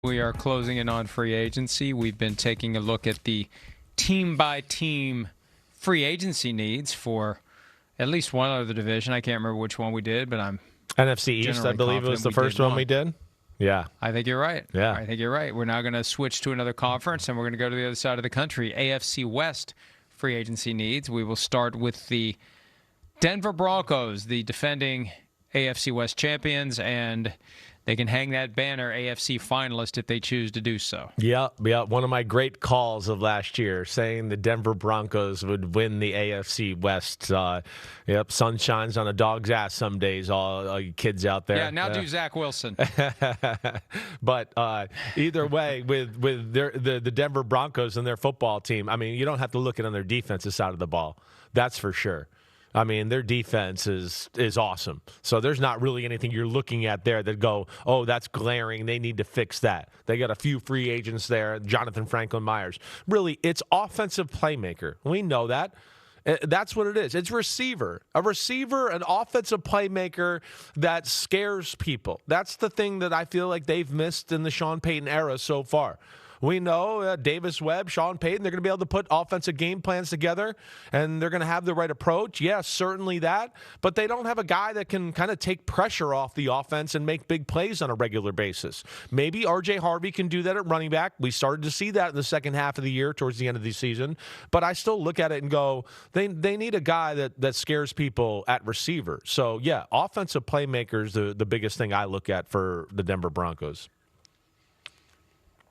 We are closing in on free agency. We've been taking a look at the team-by-team free agency needs for at least one other division. I can't remember which one we did, but I'm NFC East, I believe, was the first one we did. Yeah. I think you're right. Yeah. I think you're right. We're now going to switch to another conference, and we're going to go to the other side of the country. AFC West free agency needs. We will start with the Denver Broncos, the defending AFC West champions, and they can hang that banner AFC finalist if they choose to do so. Yeah. One of my great calls of last year saying the Denver Broncos would win the AFC West. Sun shines on a dog's ass some days, all you kids out there. Yeah, now do Zach Wilson. But either way, with the Denver Broncos and their football team, I mean, you don't have to look at on their defensive side of the ball. That's for sure. I mean, their defense is awesome. So there's not really anything you're looking at there that go, oh, that's glaring. They need to fix that. They got a few free agents there, Jonathan Franklin Myers. Really, it's offensive playmaker. We know that. That's what it is. It's receiver. A receiver, an offensive playmaker that scares people. That's the thing that I feel like they've missed in the Sean Payton era so far. We know Davis Webb, Sean Payton, they're going to be able to put offensive game plans together, and they're going to have the right approach. Yes, certainly that. But they don't have a guy that can kind of take pressure off the offense and make big plays on a regular basis. Maybe R.J. Harvey can do that at running back. We started to see that in the second half of the year towards the end of the season. But I still look at it and go, they need a guy that scares people at receiver. So, yeah, offensive playmakers, the biggest thing I look at for the Denver Broncos.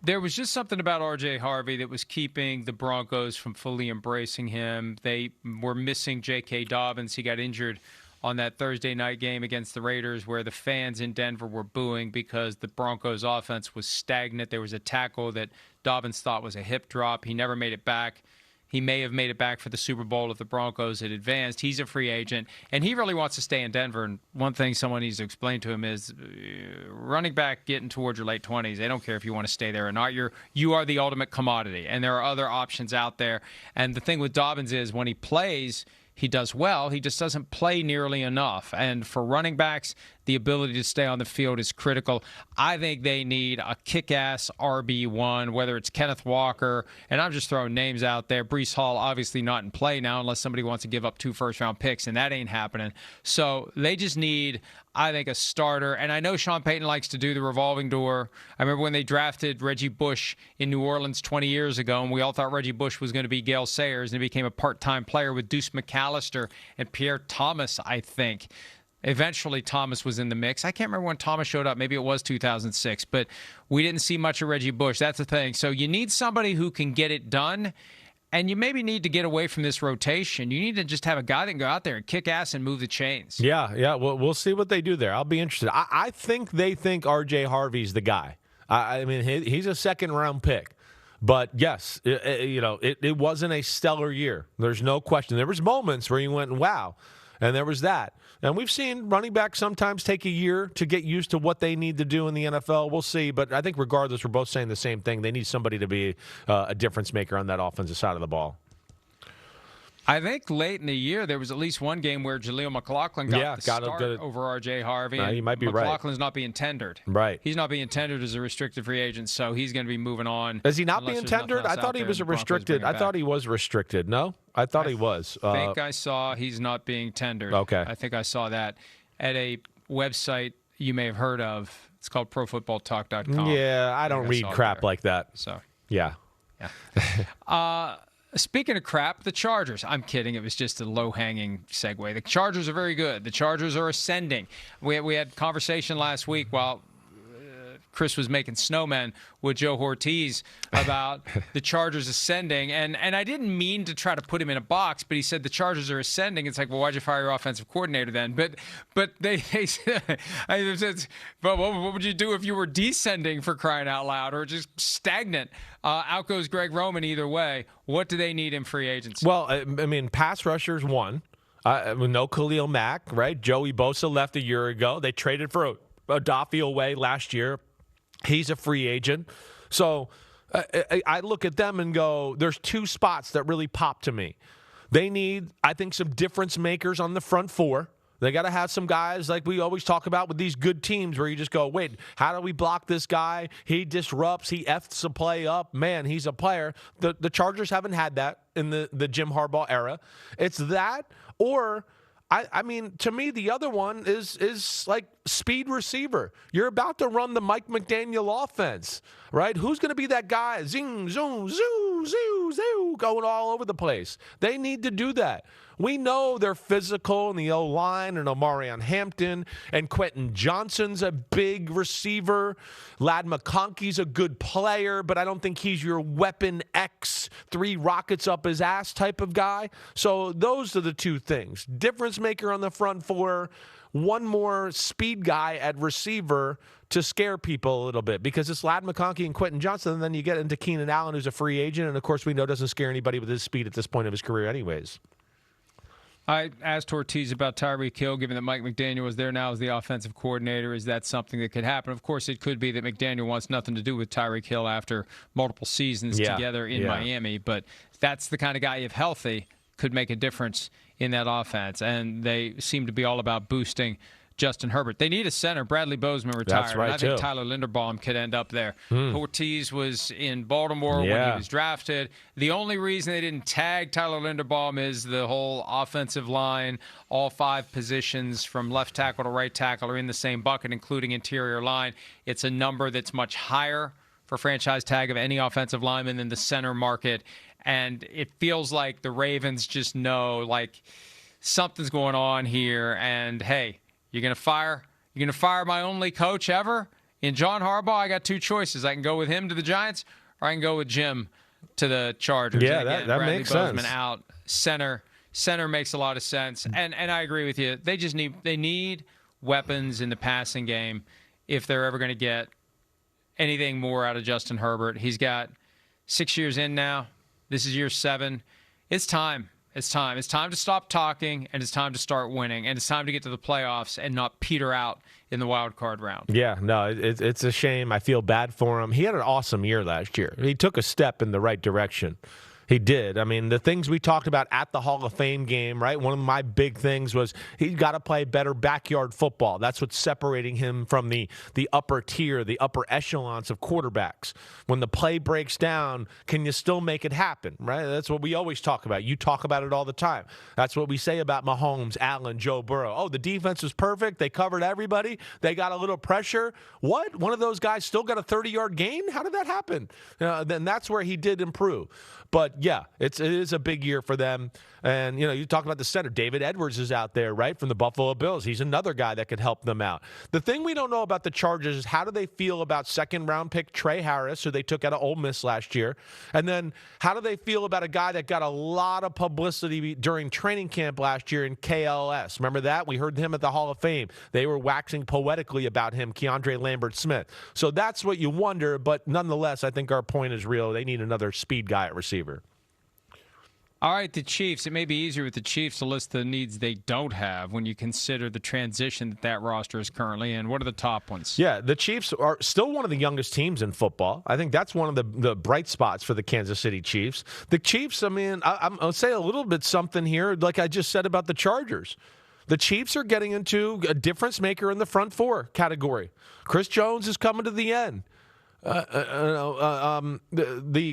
There was just something about R.J. Harvey that was keeping the Broncos from fully embracing him. They were missing J.K. Dobbins. He got injured on that Thursday night game against the Raiders where the fans in Denver were booing because the Broncos' offense was stagnant. There was a tackle that Dobbins thought was a hip drop. He never made it back. He may have made it back for the Super Bowl if the Broncos had advanced. He's a free agent, and he really wants to stay in Denver. And one thing someone needs to explain to him is running back getting towards your late 20s, they don't care if you want to stay there or not. You are the ultimate commodity, and there are other options out there. And the thing with Dobbins is when he plays, he does well. He just doesn't play nearly enough. And for running backs, the ability to stay on the field is critical. I think they need a kick-ass RB1, whether it's Kenneth Walker, and I'm just throwing names out there. Breece Hall obviously not in play now unless somebody wants to give up 2 first-round picks, and that ain't happening. So they just need, I think, a starter. And I know Sean Payton likes to do the revolving door. I remember when they drafted Reggie Bush in New Orleans 20 years ago, and we all thought Reggie Bush was going to be Gale Sayers, and he became a part-time player with Deuce McAllister and Pierre Thomas, I think. Eventually, Thomas was in the mix. I can't remember when Thomas showed up. Maybe it was 2006, but we didn't see much of Reggie Bush. That's the thing. So you need somebody who can get it done, and you maybe need to get away from this rotation. You need to just have a guy that can go out there and kick ass and move the chains. Yeah. Well, we'll see what they do there. I'll be interested. I think they think R.J. Harvey's the guy. I mean, he's a second-round pick. But, yes, it wasn't a stellar year. There's no question. There was moments where you went, wow, and there was that. And we've seen running backs sometimes take a year to get used to what they need to do in the NFL. We'll see. But I think regardless, we're both saying the same thing. They need somebody to be a difference maker on that offensive side of the ball. I think late in the year, there was at least one game where Jaleel McLaughlin got the start over R.J. Harvey. He might be right. McLaughlin's not being tendered. Right. He's not being tendered as a restricted free agent, so he's going to be moving on. Is he not being tendered? I thought he was a restricted. I thought he was restricted. No? I thought he was. I think I saw he's not being tendered. Okay. I think I saw that at a website you may have heard of. It's called ProFootballTalk.com. Yeah, I don't read crap like that. So yeah. Speaking of crap, the Chargers. I'm kidding. It was just a low-hanging segue. The Chargers are very good. The Chargers are ascending. We had conversation last week while Chris was making snowmen with Joe Ortiz about the Chargers ascending. And I didn't mean to try to put him in a box, but he said the Chargers are ascending. It's like, well, why'd you fire your offensive coordinator then? But they said, but what would you do if you were descending, for crying out loud, or just stagnant? Out goes Greg Roman either way. What do they need in free agency? Well, I mean, pass rushers, one. No Khalil Mack, right? Joey Bosa left a year ago. They traded for Odafe Oweh last year. He's a free agent. So I look at them and go, there's 2 spots that really pop to me. They need, I think, some difference makers on the front 4. They got to have some guys like we always talk about with these good teams where you just go, wait, how do we block this guy? He disrupts. He F's the play up. Man, he's a player. The Chargers haven't had that in the Jim Harbaugh era. It's that, or I mean, to me, the other one is like speed receiver. You're about to run the Mike McDaniel offense, right? Who's going to be that guy? Zing, zoom, zoo, zoo, zoo, going all over the place. They need to do that. We know they're physical in the O-line, and Omarion Hampton, and Quentin Johnson's a big receiver. Ladd McConkey's a good player, but I don't think he's your weapon X, 3 rockets up his ass type of guy. So those are the two things. Difference maker on the front 4, one more speed guy at receiver to scare people a little bit, because it's Ladd McConkey and Quentin Johnson, and then you get into Keenan Allen, who's a free agent, and of course we know doesn't scare anybody with his speed at this point of his career anyways. I asked Ortiz about Tyreek Hill, given that Mike McDaniel is there now as the offensive coordinator. Is that something that could happen? Of course, it could be that McDaniel wants nothing to do with Tyreek Hill after multiple seasons together in Miami, but that's the kind of guy, if healthy, could make a difference in that offense. And they seem to be all about boosting Justin Herbert. They need a center. Bradley Bozeman retired. That's right, and I think Tyler Linderbaum could end up there. Ortiz was in Baltimore when he was drafted. The only reason they didn't tag Tyler Linderbaum is the whole offensive line, all 5 positions from left tackle to right tackle are in the same bucket, including interior line. It's a number that's much higher for franchise tag of any offensive lineman than the center market. And it feels like the Ravens just know, like, something's going on here. And, hey, you're going to fire my only coach ever? In John Harbaugh, I got 2 choices. I can go with him to the Giants, or I can go with Jim to the Chargers. Yeah, again, that Bradley makes Bozeman sense. out. Center makes a lot of sense. And I agree with you. They need weapons in the passing game if they're ever going to get anything more out of Justin Herbert. He's got 6 years in now. This is year 7. It's time. It's time. It's time to stop talking, and it's time to start winning, and it's time to get to the playoffs and not peter out in the wild card round. Yeah, no, it's a shame. I feel bad for him. He had an awesome year last year. He took a step in the right direction. He did. I mean, the things we talked about at the Hall of Fame game, right? One of my big things was he's got to play better backyard football. That's what's separating him from the upper tier, the upper echelons of quarterbacks. When the play breaks down, can you still make it happen, right? That's what we always talk about. You talk about it all the time. That's what we say about Mahomes, Allen, Joe Burrow. Oh, the defense was perfect. They covered everybody. They got a little pressure. What? One of those guys still got a 30-yard gain? How did that happen? Then that's where he did improve. But, yeah, it is a big year for them. And, you talk about the center. David Edwards is out there, right, from the Buffalo Bills. He's another guy that could help them out. The thing we don't know about the Chargers is how do they feel about second-round pick Trey Harris, who they took out of Ole Miss last year? And then how do they feel about a guy that got a lot of publicity during training camp last year in KLS? Remember that? We heard him at the Hall of Fame. They were waxing poetically about him, Keandre Lambert-Smith. So that's what you wonder, but nonetheless, I think our point is real. They need another speed guy at receiver. All right, the Chiefs. It may be easier with the Chiefs to list the needs they don't have when you consider the transition that roster is currently in. What are the top ones? Yeah, the Chiefs are still one of the youngest teams in football. I think that's one of the bright spots for the Kansas City Chiefs. The Chiefs, I mean, I'll say a little bit something here, like I just said about the Chargers. The Chiefs are getting into a difference maker in the front 4 category. Chris Jones is coming to the end. The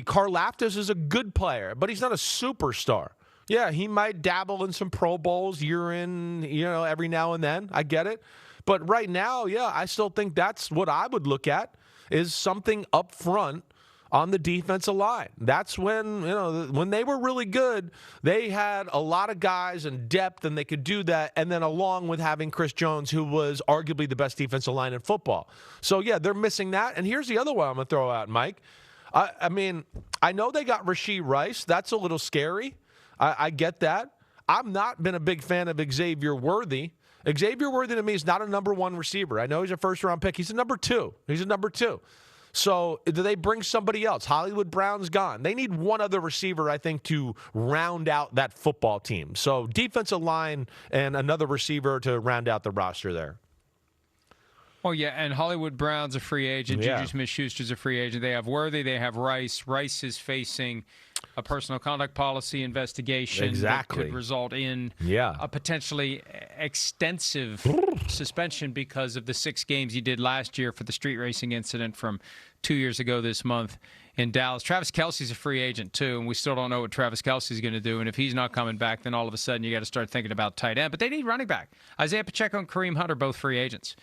Karlaftis is a good player, but he's not a superstar. Yeah, he might dabble in some Pro Bowls year in, every now and then. I get it. But right now, yeah, I still think that's what I would look at is something up front on the defensive line. That's when, when they were really good, they had a lot of guys and depth, and they could do that. And then along with having Chris Jones, who was arguably the best defensive line in football. So, yeah, they're missing that. And here's the other one I'm going to throw out, Mike. I mean, I know they got Rashee Rice. That's a little scary. I get that. I've not been a big fan of Xavier Worthy. Xavier Worthy to me is not a number 1 receiver. I know he's a first-round pick. He's a number 2. So do they bring somebody else? Hollywood Brown's gone. They need one other receiver, I think, to round out that football team. So defensive line and another receiver to round out the roster there. Oh, yeah, and Hollywood Brown's a free agent. Yeah. Juju Smith-Schuster's a free agent. They have Worthy. They have Rice. Rice is facing a personal conduct policy investigation that could result in a potentially extensive suspension because of the 6 games he did last year for the street racing incident from 2 years ago this month in Dallas. Travis Kelce's a free agent, too, and we still don't know what Travis Kelce's going to do. And if he's not coming back, then all of a sudden you got to start thinking about tight end. But they need running back. Isaiah Pacheco and Kareem Hunt are both free agents.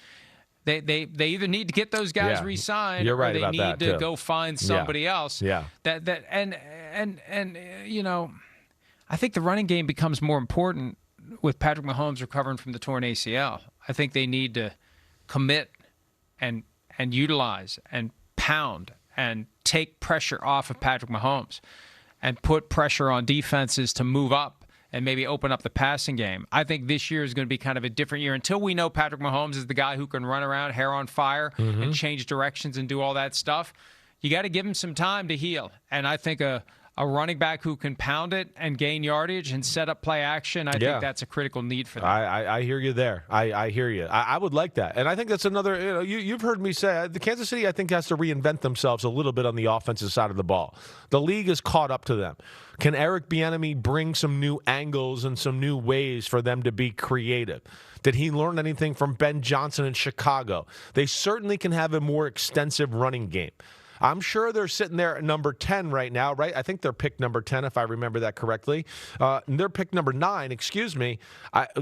They either need to get those guys re-signed, You're right, or they about need that, to too. go find somebody else. Yeah. And you know, I think the running game becomes more important with Patrick Mahomes recovering from the torn ACL. I think they need to commit and utilize and pound and take pressure off of Patrick Mahomes and put pressure on defenses to move up and maybe open up the passing game. I think this year is going to be kind of a different year until we know Patrick Mahomes is the guy who can run around, hair on fire, and change directions and do all that stuff. You got to give him some time to heal. And I think a running back who can pound it and gain yardage and set up play action, I think that's a critical need for them. I hear you there. I hear you. I would like that. And I think that's another, you've heard me say, the Kansas City, I think, has to reinvent themselves a little bit on the offensive side of the ball. The league is caught up to them. Can Eric Bieniemy bring some new angles and some new ways for them to be creative? Did he learn anything from Ben Johnson in Chicago? They certainly can have a more extensive running game. I'm sure they're sitting there at number 10 right now, right? I think they're picked number 10, if I remember that correctly. They're picked number 9, excuse me.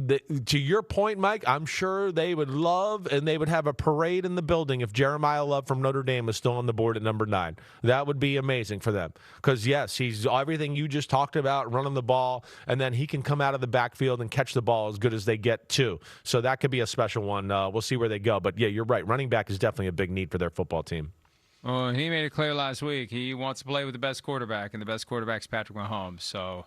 To your point, Mike, I'm sure they would love and they would have a parade in the building if Jeremiah Love from Notre Dame is still on the board at number 9. That would be amazing for them. Because, yes, he's everything you just talked about, running the ball, and then he can come out of the backfield and catch the ball as good as they get, too. So that could be a special one. We'll see where they go. But, yeah, you're right. Running back is definitely a big need for their football team. Well, he made it clear last week he wants to play with the best quarterback, and the best quarterback's Patrick Mahomes. So,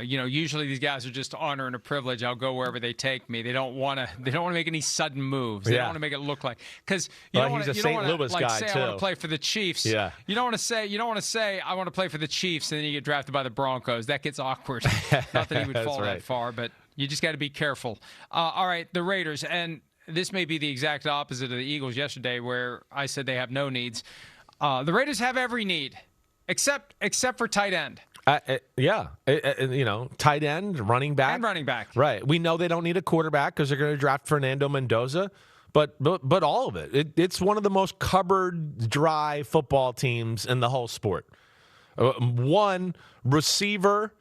usually these guys are just honor and a privilege. I'll go wherever they take me. They don't want to make any sudden moves. They don't want to make it look like because you don't want to say I want to play for the Chiefs. Yeah. You don't want to say I want to play for the Chiefs, and then you get drafted by the Broncos. That gets awkward. Not that he would fall that far, but you just got to be careful. All right, the Raiders and. This may be the exact opposite of the Eagles yesterday, where I said they have no needs. The Raiders have every need, except for tight end. Tight end, running back. And running back. Right. We know they don't need a quarterback because they're going to draft Fernando Mendoza, but all of it. It's one of the most cupboard dry football teams in the whole sport. One receiver,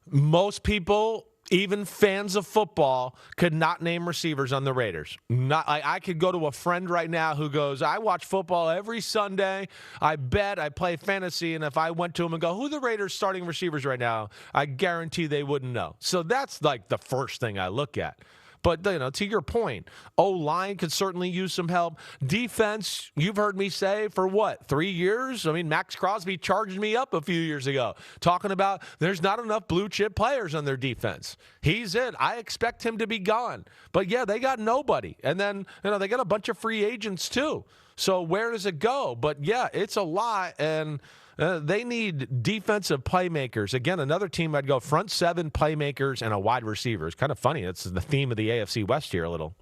most people. Even fans of football could not name receivers on the Raiders. I could go to a friend right now who goes, I watch football every Sunday. I bet, I play fantasy, and if I went to him and go, who are the Raiders starting receivers right now? I guarantee they wouldn't know. So that's like the first thing I look at. But, to your point, O-line could certainly use some help. Defense, you've heard me say for what, 3 years? I mean, Max Crosby charged me up a few years ago talking about there's not enough blue-chip players on their defense. He's it. I expect him to be gone. But, yeah, they got nobody. And then, they got a bunch of free agents too. So where does it go? But, yeah, it's a lot, and they need defensive playmakers. Again, another team I'd go front 7 playmakers and a wide receiver. It's kind of funny. It's the theme of the AFC West here a little.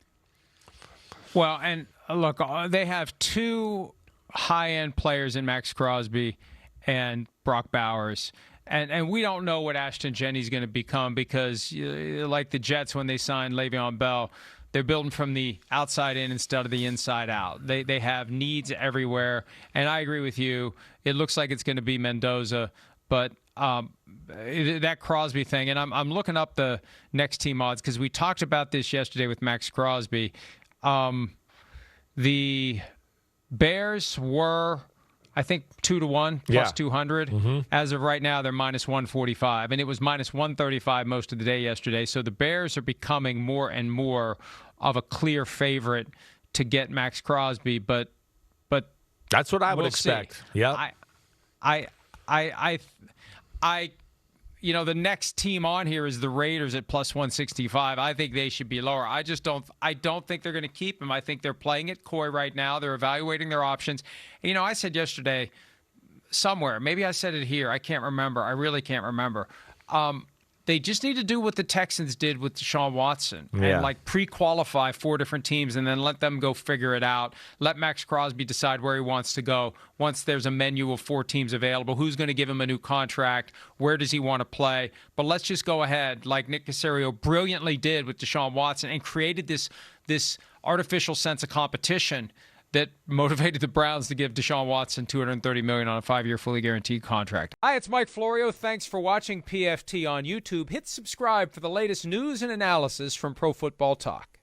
Well, and look, they have 2 high-end players in Max Crosby and Brock Bowers. And we don't know what Ashton Jennings going to become because, like the Jets when they signed Le'Veon Bell, they're building from the outside in instead of the inside out. They have needs everywhere. And I agree with you. It looks like it's going to be Mendoza. But that Crosby thing, and I'm looking up the next team odds because we talked about this yesterday with Max Crosby. The Bears were, I think, 2-1 plus 200. Mm-hmm. As of right now, they're minus 145, and it was minus 135 most of the day yesterday. So the Bears are becoming more and more of a clear favorite to get Max Crosby. But that's what I would expect. Yeah, the next team on here is the Raiders at plus 165. I think they should be lower. I don't think they're going to keep him. I think they're playing it coy right now. They're evaluating their options. I said yesterday somewhere, maybe I said it here. I can't remember. I really can't remember. They just need to do what the Texans did with Deshaun Watson Yeah. and pre-qualify 4 different teams and then let them go figure it out. Let Max Crosby decide where he wants to go. Once there's a menu of 4 teams available, who's going to give him a new contract? Where does he want to play? But let's just go ahead, like Nick Caserio brilliantly did with Deshaun Watson, and created this artificial sense of competition that motivated the Browns to give Deshaun Watson $230 million on a 5-year fully guaranteed contract. Hi, it's Mike Florio. Thanks for watching PFT on YouTube. Hit subscribe for the latest news and analysis from Pro Football Talk.